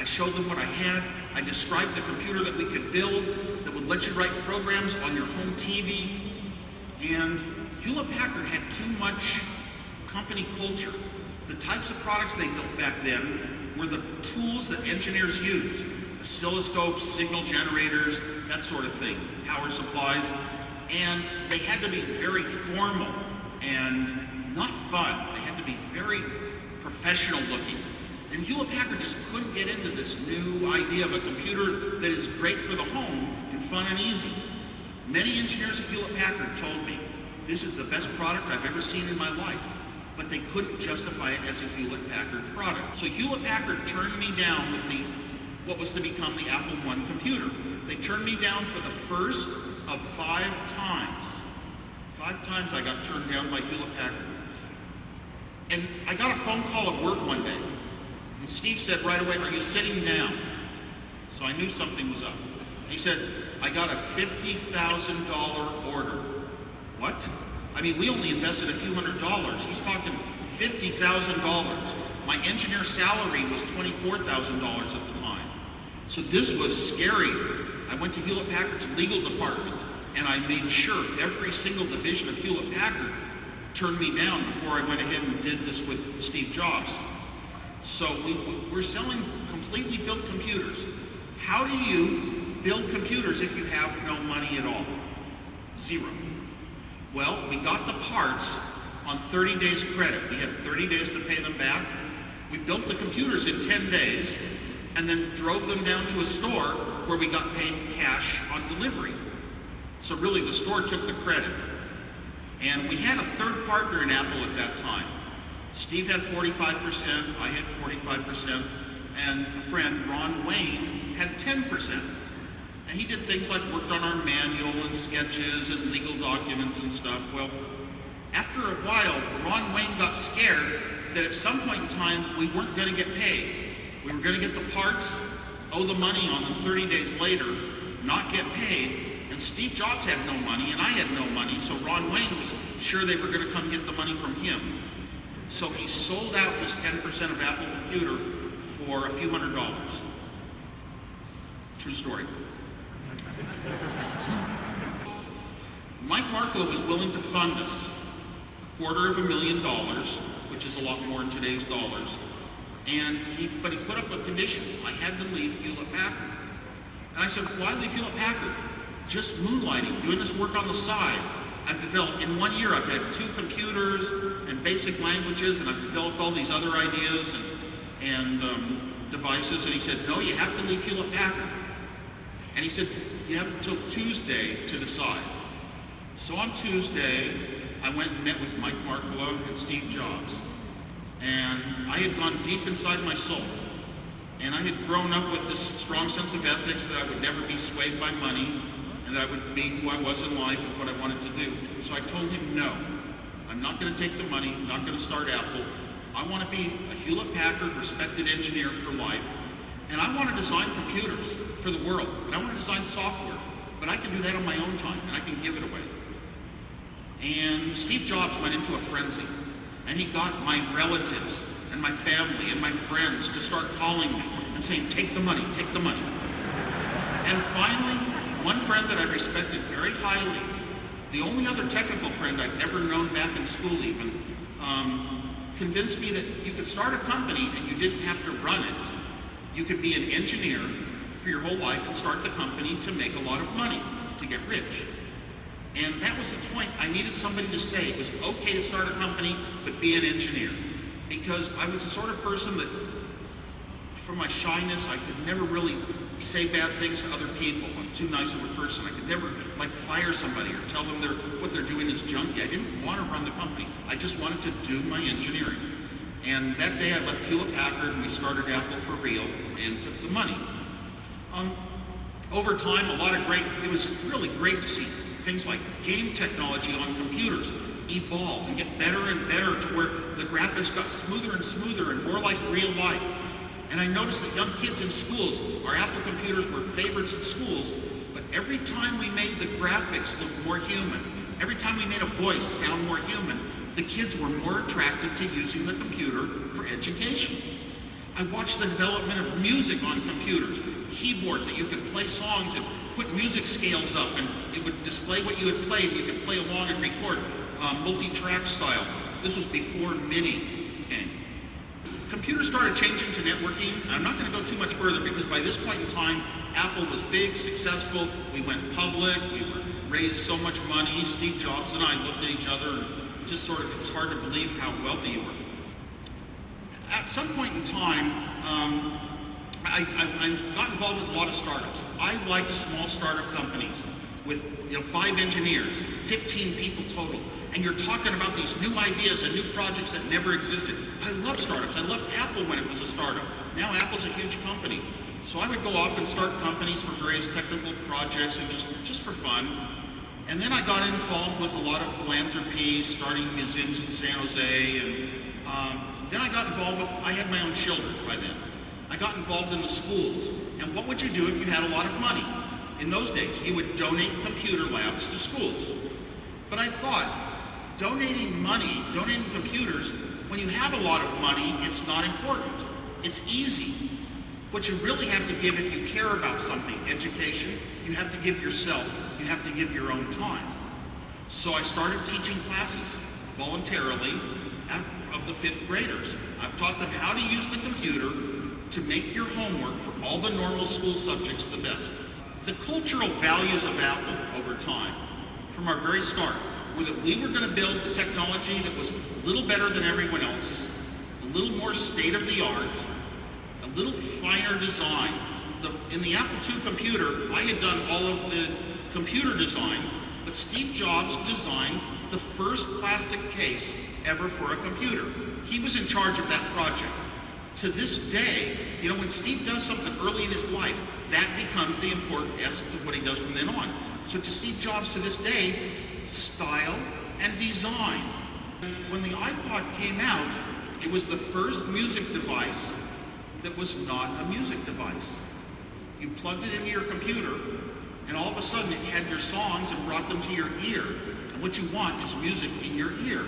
I showed them what I had. I described the computer that we could build that would let you write programs on your home TV. And Hewlett-Packard had too much company culture. The types of products they built back then were the tools that engineers use. Oscilloscopes, signal generators, that sort of thing, power supplies. And they had to be very formal and not fun. They had to be very professional looking. And Hewlett-Packard just couldn't get into this new idea of a computer that is great for the home and fun and easy. Many engineers at Hewlett-Packard told me, this is the best product I've ever seen in my life, but they couldn't justify it as a Hewlett-Packard product. So Hewlett-Packard turned me down with what was to become the Apple I computer. They turned me down for the first of 5 times. 5 times I got turned down by Hewlett-Packard. And I got a phone call at work one day. And Steve said right away, are you sitting down? So I knew something was up. He said, I got a $50,000 order. What? I mean, we only invested a few $100s. He's talking $50,000. My engineer salary was $24,000 at the time. So this was scary. I went to Hewlett-Packard's legal department and I made sure every single division of Hewlett-Packard turned me down before I went ahead and did this with Steve Jobs. So we're selling completely built computers. How do you build computers if you have no money at all? Zero. Well, we got the parts on 30 days credit. We had 30 days to pay them back. We built the computers in 10 days and then drove them down to a store where we got paid cash on delivery. So really the store took the credit. And we had a third partner in Apple at that time. Steve had 45%, I had 45%, and a friend, Ron Wayne, had 10%. And he did things like worked on our manual and sketches and legal documents and stuff. Well, after a while, Ron Wayne got scared that at some point in time, we weren't going to get paid. We were going to get the parts, owe the money on them 30 days later, not get paid, and Steve Jobs had no money, and I had no money, so Ron Wayne was sure they were going to come get the money from him. So he sold out his 10% of Apple Computer for a few $100s. True story. Mike Marklow was willing to fund us $250,000, which is a lot more in today's dollars. But he put up a condition. I had to leave Hewlett-Packard. And I said, why leave Hewlett-Packard? Just moonlighting, doing this work on the side. I've developed, in 1 year, I've had 2 computers and basic languages, and I've developed all these other ideas and devices. And he said, no, you have to leave Hewlett-Packard. And he said, you have until Tuesday to decide. So on Tuesday, I went and met with Mike Marklow and Steve Jobs. And I had gone deep inside my soul. And I had grown up with this strong sense of ethics that I would never be swayed by money, and that I would be who I was in life and what I wanted to do. So I told him, no, I'm not going to take the money, I'm not going to start Apple. I want to be a Hewlett-Packard respected engineer for life. And I want to design computers for the world, and I want to design software. But I can do that on my own time, and I can give it away. And Steve Jobs went into a frenzy. And he got my relatives and my family and my friends to start calling me and saying, take the money, take the money. And finally, one friend that I respected very highly, the only other technical friend I'd ever known back in school even, convinced me that you could start a company and you didn't have to run it. You could be an engineer for your whole life and start the company to make a lot of money, to get rich. And that was the point. I needed somebody to say it was okay to start a company, but be an engineer. Because I was the sort of person that, from my shyness, I could never really say bad things to other people. I'm too nice of a person. I could never, fire somebody or tell them what they're doing is junky. I didn't want to run the company. I just wanted to do my engineering. And that day I left Hewlett-Packard and we started Apple for real and took the money. Over time, it was really great to see things like game technology on computers evolve and get better and better to where the graphics got smoother and smoother and more like real life. And I noticed that young kids in schools, our Apple computers were favorites at schools, but every time we made the graphics look more human, every time we made a voice sound more human, the kids were more attracted to using the computer for education. I watched the development of music on computers, keyboards that you could play songs and put music scales up, and it would display what you had played. You could play along and record multi-track style. This was before MIDI came. Computers started changing to networking. I'm not going to go too much further because by this point in time, Apple was big, successful. We went public. We raised so much money. Steve Jobs and I looked at each other and just sort of, it was hard to believe how wealthy you were. At some point in time, I got involved with a lot of startups. I like small startup companies with 5 engineers, 15 people total, and you're talking about these new ideas and new projects that never existed. I love startups. I loved Apple when it was a startup. Now Apple's a huge company. So I would go off and start companies for various technical projects and just for fun. And then I got involved with a lot of philanthropy, starting museums in San Jose, and then I got involved with, I had my own children by then. I got involved in the schools. And what would you do if you had a lot of money? In those days, you would donate computer labs to schools. But I thought, donating money, donating computers, when you have a lot of money, it's not important. It's easy. What you really have to give if you care about something, education, you have to give yourself. You have to give your own time. So I started teaching classes voluntarily of the 5th graders. I've taught them how to use the computer to make your homework for all the normal school subjects the best. The cultural values of Apple over time, from our very start, were that we were going to build the technology that was a little better than everyone else's, a little more state-of-the-art, a little finer design. In the Apple II computer, I had done all of the computer design, but Steve Jobs designed the first plastic case ever for a computer. He was in charge of that project. To this day, when Steve does something early in his life, that becomes the important essence of what he does from then on. So to Steve Jobs to this day, style and design. When the iPod came out, it was the first music device that was not a music device. You plugged it into your computer, and all of a sudden it had your songs and brought them to your ear. And what you want is music in your ear.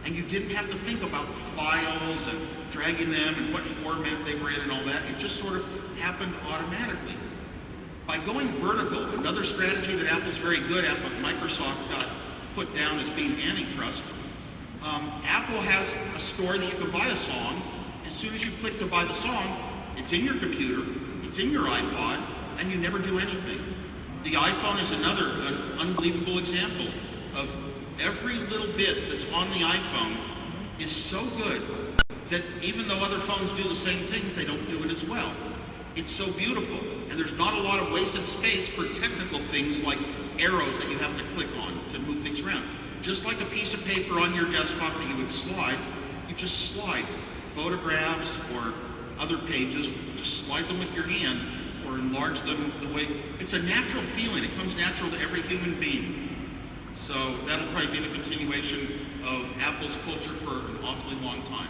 And you didn't have to think about files and dragging them and what format they were in and all that. It just sort of happened automatically. By going vertical, another strategy that Apple's very good at, but Microsoft got put down as being antitrust, Apple has a store that you can buy a song. As soon as you click to buy the song, it's in your computer, it's in your iPod, and you never do anything. The iPhone is another unbelievable example of every little bit that's on the iPhone is so good that even though other phones do the same things, they don't do it as well. It's so beautiful, and there's not a lot of wasted space for technical things like arrows that you have to click on to move things around. Just like a piece of paper on your desktop that you would slide, you just slide photographs or other pages, just slide them with your hand or enlarge them the way. It's a natural feeling. It comes natural to every human being. So that'll probably be the continuation of Apple's culture for an awfully long time.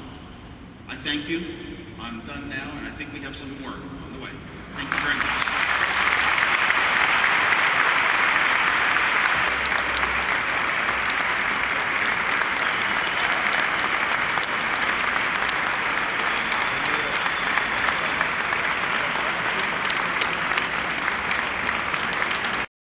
I thank you. I'm done now, and I think we have some more on the way. Thank you very much.